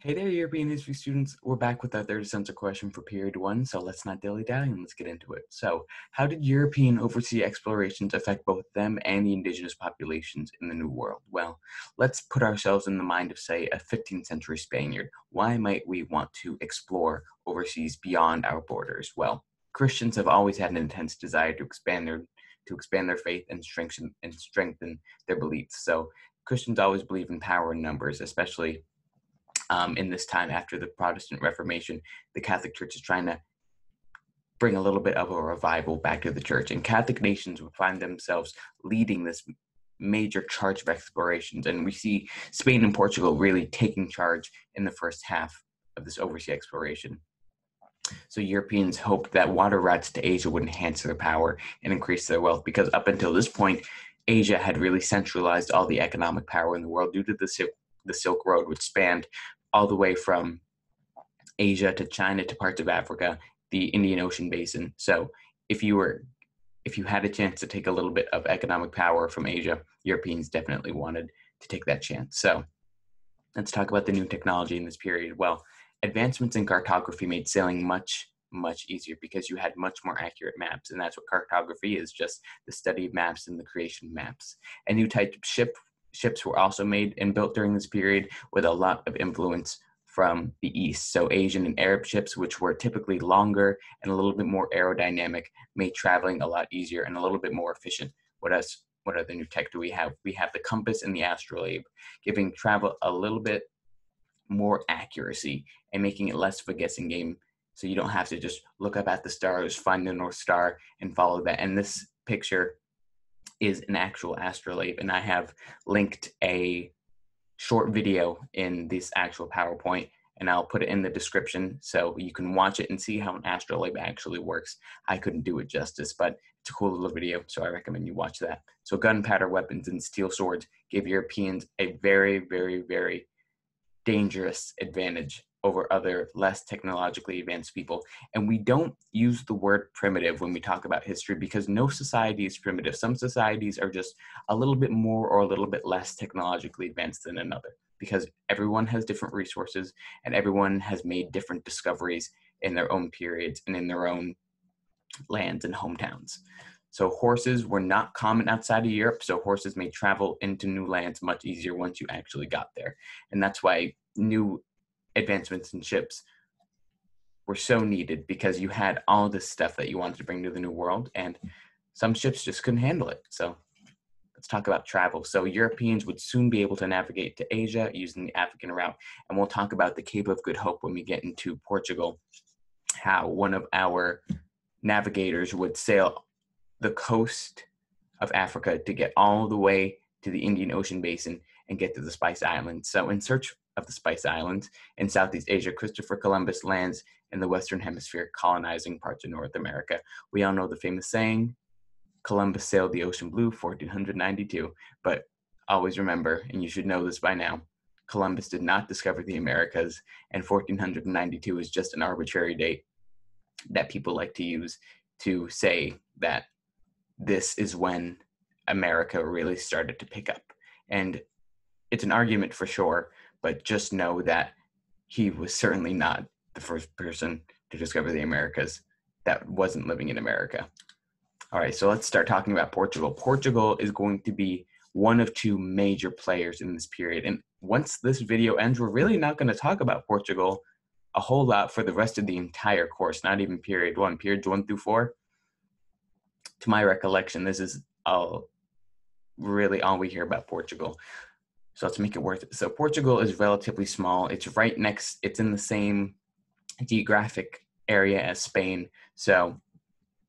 Hey there, European history students. We're back with our third sensor question for period one, so let's not dilly-dally and let's get into it. So, how did European overseas explorations affect both them and the indigenous populations in the New World? Well, let's put ourselves in the mind of, say, a 15th century Spaniard. Why might we want to explore overseas beyond our borders? Well, Christians have always had an intense desire to expand their faith and strengthen their beliefs. So, Christians always believe in power in numbers, especially in this time after the Protestant Reformation. The Catholic Church is trying to bring a little bit of a revival back to the church, and Catholic nations would find themselves leading this major charge of explorations. And we see Spain and Portugal really taking charge in the first half of this overseas exploration. So Europeans hoped that water routes to Asia would enhance their power and increase their wealth, because up until this point, Asia had really centralized all the economic power in the world due to the Silk Road, which spanned all the way from Asia to China to parts of Africa, the Indian Ocean basin. So if you had a chance to take a little bit of economic power from Asia, Europeans definitely wanted to take that chance. So let's talk about the new technology in this period. Well, advancements in cartography made sailing much easier because you had much more accurate maps, and that's what cartography is, just the study of maps and the creation of maps. A new type of ships were also made and built during this period with a lot of influence from the east. So Asian and Arab ships, which were typically longer and a little bit more aerodynamic, made traveling a lot easier and a little bit more efficient. What other new tech do we have? We have the compass and the astrolabe, giving travel a little bit more accuracy and making it less of a guessing game. So you don't have to just look up at the stars, find the North Star, and follow that. And this picture is an actual astrolabe, and I have linked a short video in this actual PowerPoint, and I'll put it in the description so you can watch it and see how an astrolabe actually works. I couldn't do it justice, but it's a cool little video, so I recommend you watch that. So gunpowder weapons and steel swords gave Europeans a very dangerous advantage over other less technologically advanced people. And we don't use the word primitive when we talk about history, because no society is primitive. Some societies are just a little bit more or a little bit less technologically advanced than another, because everyone has different resources and everyone has made different discoveries in their own periods and in their own lands and hometowns. So horses were not common outside of Europe, so horses made travel into new lands much easier once you actually got there. And that's why new advancements in ships were so needed, because you had all this stuff that you wanted to bring to the new world, and some ships just couldn't handle it. So let's talk about travel. So Europeans would soon be able to navigate to Asia using the African route, and we'll talk about the Cape of Good Hope when we get into Portugal, how one of our navigators would sail the coast of Africa to get all the way to the Indian Ocean basin and get to the Spice Islands. So in search of the Spice Islands in Southeast Asia, Christopher Columbus lands in the Western Hemisphere, colonizing parts of North America. We all know the famous saying, Columbus sailed the ocean blue, 1492. But always remember, and you should know this by now, Columbus did not discover the Americas, and 1492 is just an arbitrary date that people like to use to say that this is when America really started to pick up. And it's an argument for sure, but just know that he was certainly not the first person to discover the Americas that wasn't living in America. All right, so let's start talking about Portugal. Portugal is going to be one of two major players in this period. And once this video ends, we're really not going to talk about Portugal a whole lot for the rest of the entire course, not even period one. Periods 1 through 4, to my recollection, this is really all we hear about Portugal. So let's make it worth it. So Portugal is relatively small. It's in the same geographic area as Spain. So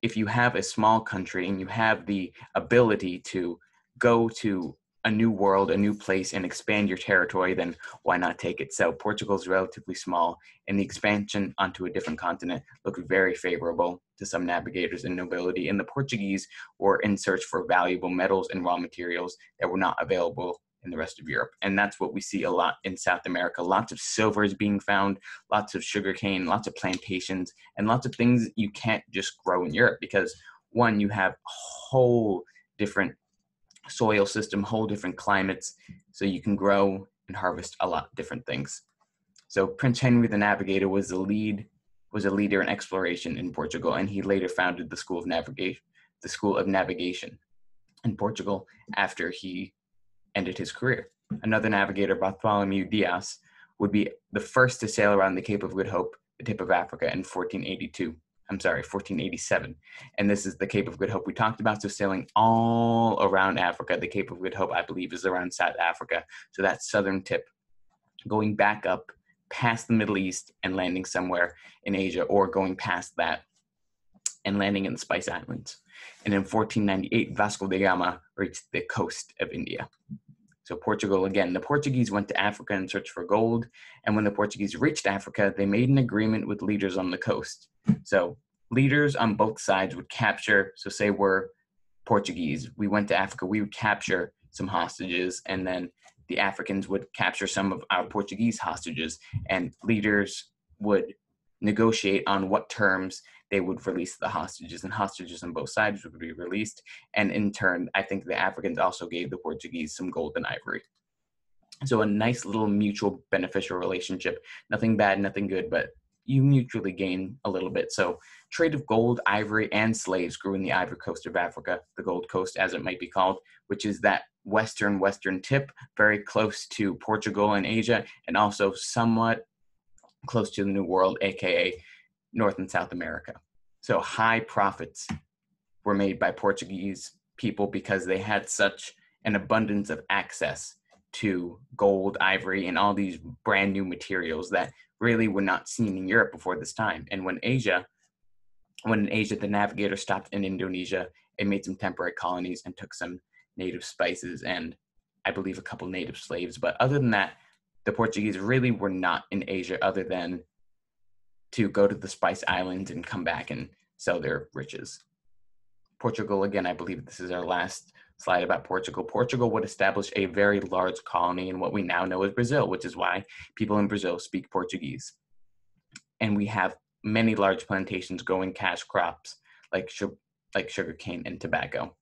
if you have a small country and you have the ability to go to a new world, a new place, and expand your territory, then why not take it? So Portugal is relatively small, and the expansion onto a different continent looked very favorable to some navigators and nobility. And the Portuguese were in search for valuable metals and raw materials that were not available in the rest of Europe. And that's what we see a lot in South America. Lots of silver is being found, lots of sugarcane, lots of plantations, and lots of things you can't just grow in Europe, because one, you have a whole different soil system, whole different climates, so you can grow and harvest a lot of different things. So Prince Henry the Navigator was a leader in exploration in Portugal, and he later founded the School of Navigation in Portugal after he ended his career. Another navigator, Bartholomew Dias, would be the first to sail around the Cape of Good Hope, the tip of Africa, in 1487. And this is the Cape of Good Hope we talked about. So sailing all around Africa. The Cape of Good Hope, I believe, is around South Africa. So that southern tip, going back up past the Middle East and landing somewhere in Asia, or going past that and landing in the Spice Islands. And in 1498, Vasco da Gama reached the coast of India. So Portugal, again, the Portuguese went to Africa in search for gold. And when the Portuguese reached Africa, they made an agreement with leaders on the coast. So leaders on both sides would capture, so say we're Portuguese, we went to Africa, we would capture some hostages, and then the Africans would capture some of our Portuguese hostages, and leaders would negotiate on what terms they would release the hostages, and hostages on both sides would be released. And in turn, I think the Africans also gave the Portuguese some gold and ivory. So a nice little mutual beneficial relationship. Nothing bad, nothing good, but you mutually gain a little bit. So trade of gold, ivory, and slaves grew in the Ivory Coast of Africa, the Gold Coast as it might be called, which is that western tip, very close to Portugal and Asia, and also somewhat close to the New World, aka North and South America. So high profits were made by Portuguese people because they had such an abundance of access to gold, ivory, and all these brand new materials that really were not seen in Europe before this time. And when in Asia, the navigator stopped in Indonesia and made some temporary colonies and took some native spices and I believe a couple native slaves. But other than that, the Portuguese really were not in Asia other than to go to the Spice Islands and come back and sell their riches. Portugal, again, I believe this is our last slide about Portugal. Portugal would establish a very large colony in what we now know as Brazil, which is why people in Brazil speak Portuguese. And we have many large plantations growing cash crops like sugarcane and tobacco.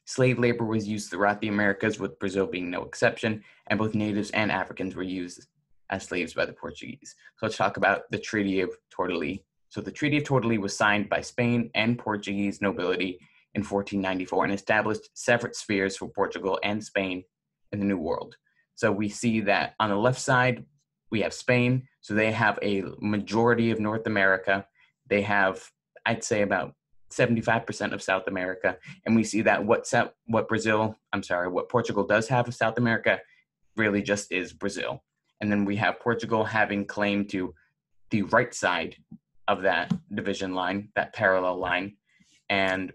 Slave labor was used throughout the Americas, with Brazil being no exception, and both natives and Africans were used as slaves by the Portuguese. So let's talk about the Treaty of Tordesillas. So the Treaty of Tordesillas was signed by Spain and Portuguese nobility in 1494 and established separate spheres for Portugal and Spain in the New World. So we see that on the left side, we have Spain. So they have a majority of North America. They have, I'd say, about 75% of South America. And we see that what Portugal does have of South America really just is Brazil. And then we have Portugal having claim to the right side of that division line, that parallel line. And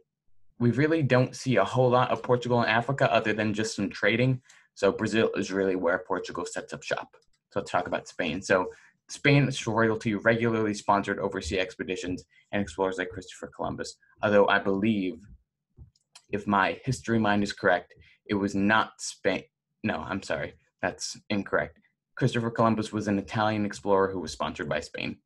we really don't see a whole lot of Portugal in Africa other than just some trading. So Brazil is really where Portugal sets up shop. So let's talk about Spain. So Spain's royalty regularly sponsored overseas expeditions and explorers like Christopher Columbus. Although I believe, if my history mind is correct, it was not Spain. No, I'm sorry, that's incorrect. Christopher Columbus was an Italian explorer who was sponsored by Spain.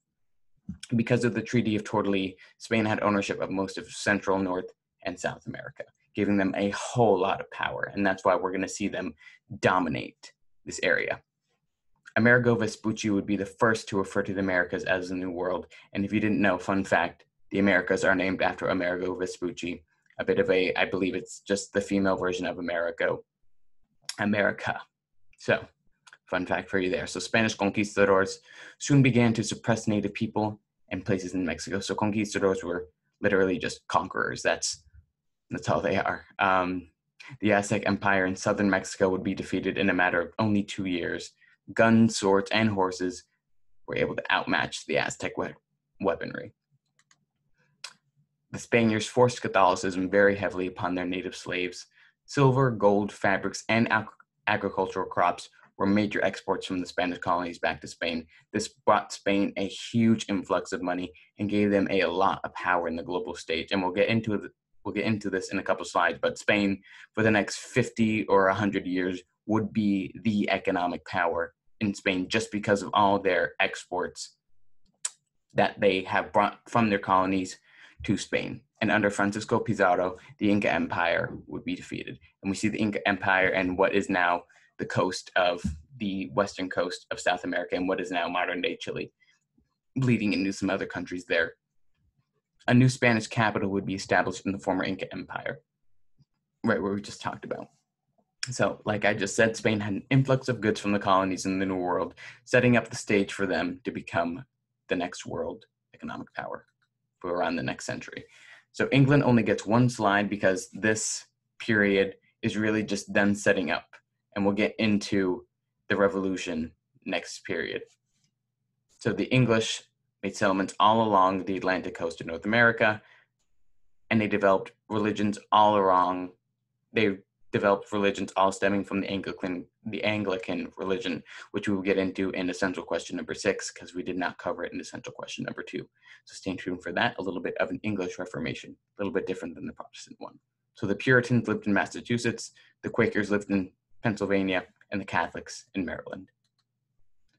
Because of the Treaty of Tordesillas, Spain had ownership of most of Central, North, and South America, giving them a whole lot of power. And that's why we're going to see them dominate this area. Amerigo Vespucci would be the first to refer to the Americas as the New World. And if you didn't know, fun fact, the Americas are named after Amerigo Vespucci, a bit of I believe it's just the female version of America. So, fun fact for you there. So Spanish conquistadors soon began to suppress native people and places in Mexico. So conquistadors were literally just conquerors. That's all they are. The Aztec Empire in southern Mexico would be defeated in a matter of only 2 years. Guns, swords, and horses were able to outmatch the Aztec weaponry. The Spaniards forced Catholicism very heavily upon their native slaves. Silver, gold, fabrics, and agricultural crops were major exports from the Spanish colonies back to Spain. This brought Spain a huge influx of money and gave them a lot of power in the global stage. And we'll get into this in a couple slides, but Spain for the next 50 or 100 years would be the economic power in Spain just because of all their exports that they have brought from their colonies to Spain. And under Francisco Pizarro, the Inca Empire would be defeated. And we see the Inca Empire and what is now the coast of the western coast of South America and what is now modern-day Chile, bleeding into some other countries there. A new Spanish capital would be established in the former Inca Empire, right where we just talked about. So, like I just said, Spain had an influx of goods from the colonies in the New World, setting up the stage for them to become the next world economic power for around the next century. So England only gets one slide because this period is really just them setting up, and we'll get into the revolution next period. So the English made settlements all along the Atlantic coast of North America, and they developed religions all along. They developed religions all stemming from the Anglican religion, which we will get into in essential question number 6, because we did not cover it in essential question number 2. So stay tuned for that. A little bit of an English Reformation, a little bit different than the Protestant one. So the Puritans lived in Massachusetts, the Quakers lived in Pennsylvania, and the Catholics in Maryland.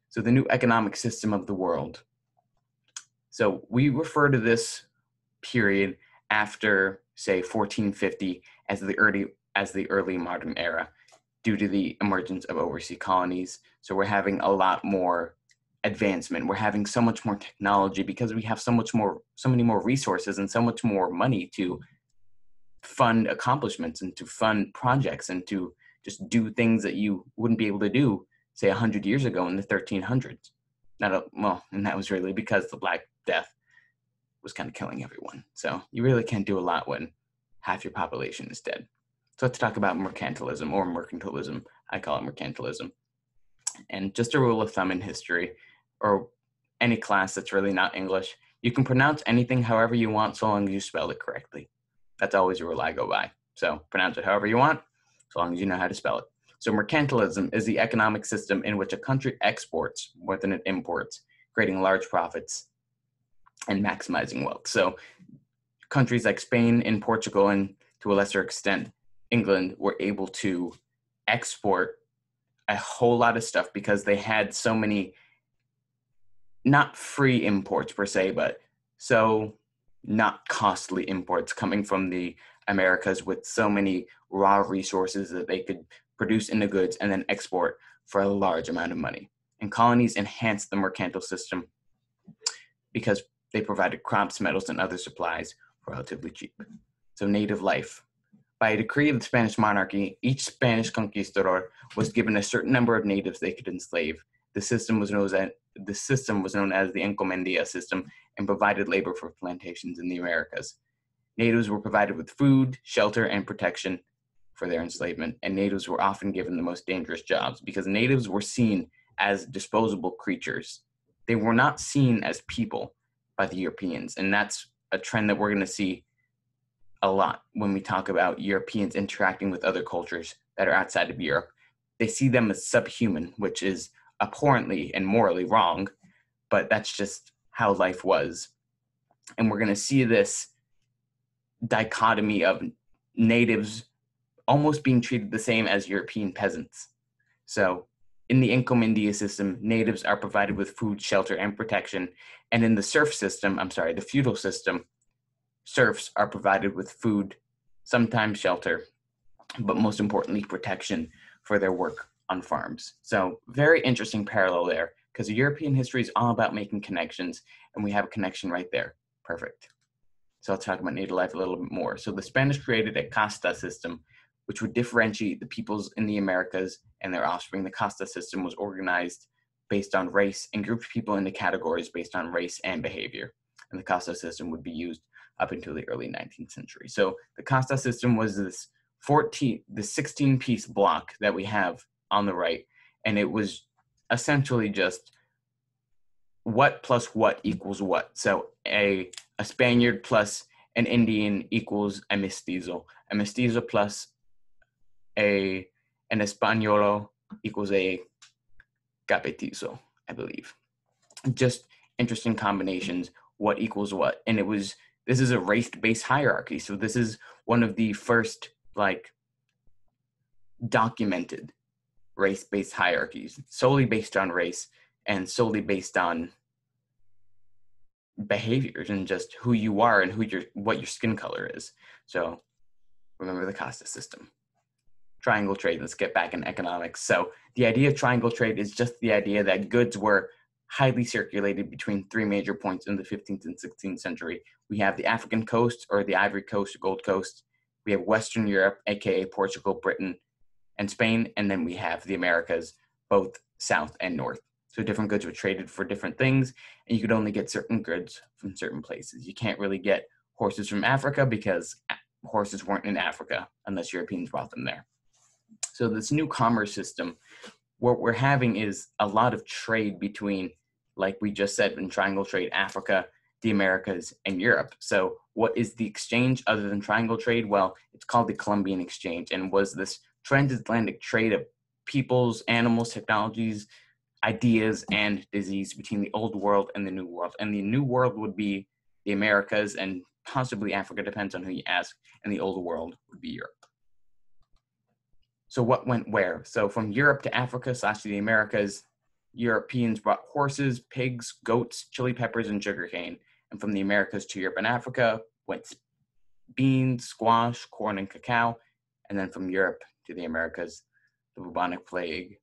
So the new economic system of the world. So we refer to this period after, say, 1450 as the early modern era, due to the emergence of overseas colonies. So we're having a lot more advancement. We're having so much more technology because we have so many more resources and so much more money to fund accomplishments and to fund projects and to just do things that you wouldn't be able to do, say, 100 years ago in the 1300s. And that was really because the Black Death was kind of killing everyone. So you really can't do a lot when half your population is dead. So let's talk about mercantilism, or mercantilism. I call it mercantilism. And just a rule of thumb in history, or any class that's really not English, you can pronounce anything however you want so long as you spell it correctly. That's always a rule I go by. So pronounce it however you want, so long as you know how to spell it. So mercantilism is the economic system in which a country exports more than it imports, creating large profits and maximizing wealth. So countries like Spain and Portugal, and to a lesser extent England, were able to export a whole lot of stuff because they had so many, not free imports per se, but so not costly imports coming from the Americas, with so many raw resources that they could produce into goods and then export for a large amount of money. And colonies enhanced the mercantile system because they provided crops, metals, and other supplies relatively cheap. So native life. By a decree of the Spanish monarchy, each Spanish conquistador was given a certain number of natives they could enslave. The system was known as the Encomendia system, and provided labor for plantations in the Americas. Natives were provided with food, shelter, and protection for their enslavement, and natives were often given the most dangerous jobs because natives were seen as disposable creatures. They were not seen as people by the Europeans, and that's a trend that we're going to see a lot when we talk about Europeans interacting with other cultures that are outside of Europe. They see them as subhuman, which is abhorrently and morally wrong, but that's just how life was. And we're going to see this dichotomy of natives almost being treated the same as European peasants. So in the Encomendia system, natives are provided with food, shelter, and protection. And in the the feudal system, serfs are provided with food, sometimes shelter, but most importantly, protection for their work on farms. So very interesting parallel there, because European history is all about making connections, and we have a connection right there. Perfect. So I'll talk about native life a little bit more. So the Spanish created a Costas System, which would differentiate the peoples in the Americas and their offspring. The Costas System was organized based on race and grouped people into categories based on race and behavior. And the Costas System would be used up until the early 19th century. So the Costas System was this 16-piece block that we have on the right, and it was essentially just what plus what equals what. So a Spaniard plus an Indian equals a mestizo plus an Españolo equals a capetizo, I believe. Just interesting combinations, what equals what. And this is a race-based hierarchy. So this is one of the first documented race-based hierarchies, solely based on race and solely based on behaviors and just who you are and what your skin color is. So remember the Costas System. triangle trade. Let's get back in economics. So the idea of triangle trade is just the idea that goods were highly circulated between three major points in the 15th and 16th century. We have the African coast, or the Ivory Coast, or Gold Coast. We have Western Europe, aka Portugal, Britain, and Spain, and then we have the Americas, both south and north. So different goods were traded for different things, and you could only get certain goods from certain places. You can't really get horses from Africa because horses weren't in Africa unless Europeans brought them there. So this new commerce system, what we're having is a lot of trade between, like we just said, in triangle trade, Africa, the Americas, and Europe. So what is the exchange other than triangle trade? Well, it's called the Columbian Exchange, and was this transatlantic trade of peoples, animals, technologies, ideas, and disease between the old world and the new world. And the new world would be the Americas and possibly Africa, depends on who you ask, and the old world would be Europe. So what went where? So from Europe to Africa / the Americas, Europeans brought horses, pigs, goats, chili peppers, and sugarcane. And from the Americas to Europe and Africa went beans, squash, corn, and cacao. And then from Europe to the Americas, the bubonic plague,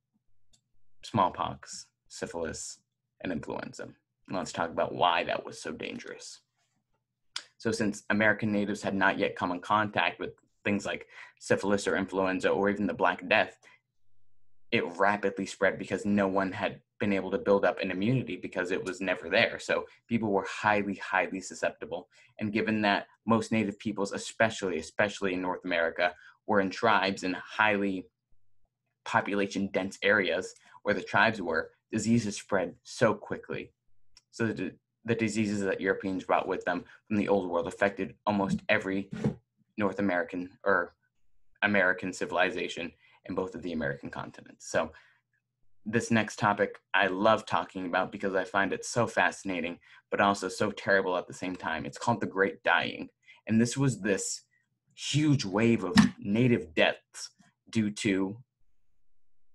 smallpox, syphilis, and influenza. And let's talk about why that was so dangerous. So since American natives had not yet come in contact with things like syphilis or influenza or even the Black Death, it rapidly spread because no one had been able to build up an immunity because it was never there. So people were highly, highly susceptible. And given that most native peoples, especially in North America, were in tribes in highly population dense areas where the tribes were, diseases spread so quickly. So the diseases that Europeans brought with them from the old world affected almost every North American or American civilization in both of the American continents. So this next topic I love talking about because I find it so fascinating, but also so terrible at the same time. It's called the Great Dying. And this was this huge wave of native deaths due to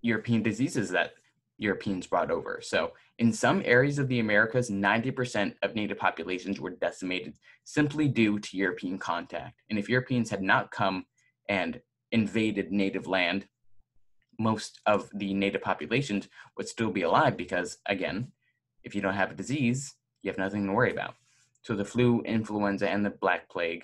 European diseases that Europeans brought over. So in some areas of the Americas, 90% of native populations were decimated simply due to European contact. And if Europeans had not come and invaded native land, most of the native populations would still be alive because, again, if you don't have a disease, you have nothing to worry about. So the flu, influenza, and the Black Plague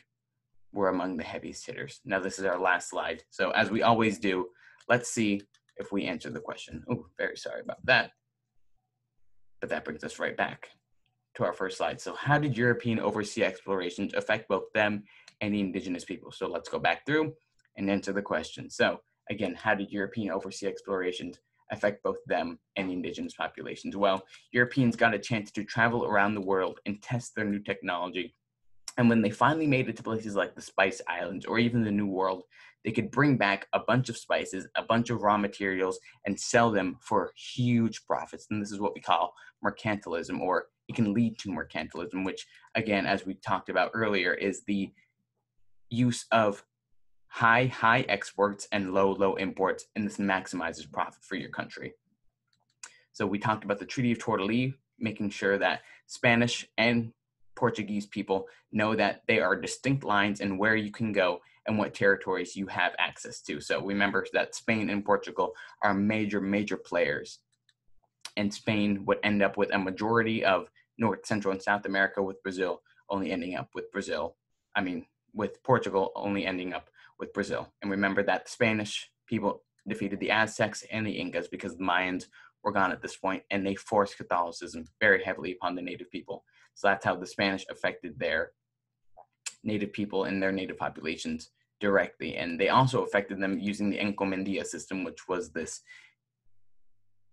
were among the heaviest hitters. Now this is our last slide. So as we always do, let's see if we answer the question. Oh, very sorry about that. But that brings us right back to our first slide. So how did European oversea explorations affect both them and the indigenous people? So let's go back through and answer the question. So again, how did European oversea explorations affect both them and the indigenous populations? Well, Europeans got a chance to travel around the world and test their new technology. And when they finally made it to places like the Spice Islands or even the New World, they could bring back a bunch of spices, a bunch of raw materials, and sell them for huge profits. And this is what we call mercantilism, or it can lead to mercantilism, which, again, as we talked about earlier, is the use of high exports and low imports, and this maximizes profit for your country. So we talked about the Treaty of Tordesillas, making sure that Spanish and Portuguese people know that there are distinct lines in where you can go and what territories you have access to. So remember that Spain and Portugal are major players, and Spain would end up with a majority of North, Central, and South America, with Brazil only ending up with with Portugal only ending up with Brazil. And remember that the Spanish people defeated the Aztecs and the Incas because the Mayans were gone at this point, and they forced Catholicism very heavily upon the native people. So that's how the Spanish affected their native people and their native populations directly. And they also affected them using the encomienda system, which was this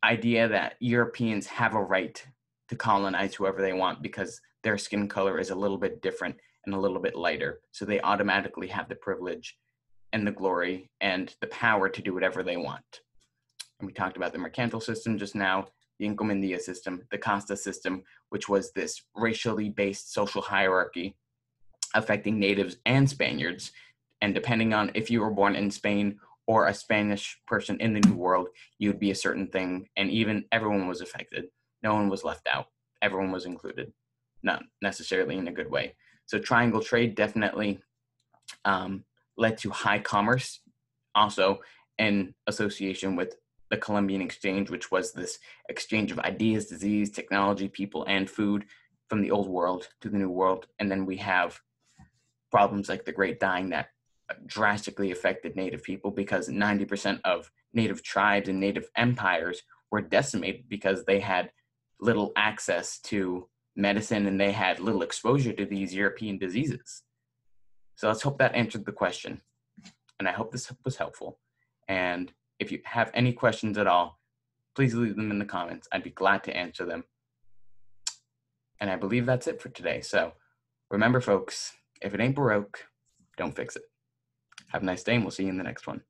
idea that Europeans have a right to colonize whoever they want because their skin color is a little bit different and a little bit lighter. So they automatically have the privilege and the glory and the power to do whatever they want. And we talked about the mercantil system just now, the encomienda system, the Costas System, which was this racially based social hierarchy affecting natives and Spaniards. And depending on if you were born in Spain or a Spanish person in the New World, you would be a certain thing. And even everyone was affected. No one was left out. Everyone was included, not necessarily in a good way. So triangle trade definitely led to high commerce also, in association with the Columbian Exchange, which was this exchange of ideas, disease, technology, people, and food from the old world to the new world. And then we have problems like the Great Dying that drastically affected Native people, because 90% of Native tribes and Native empires were decimated because they had little access to medicine and they had little exposure to these European diseases. So let's hope that answered the question. And I hope this was helpful. And if you have any questions at all, please leave them in the comments. I'd be glad to answer them. And I believe that's it for today. So remember, folks, if it ain't broke, don't fix it. Have a nice day, and we'll see you in the next one.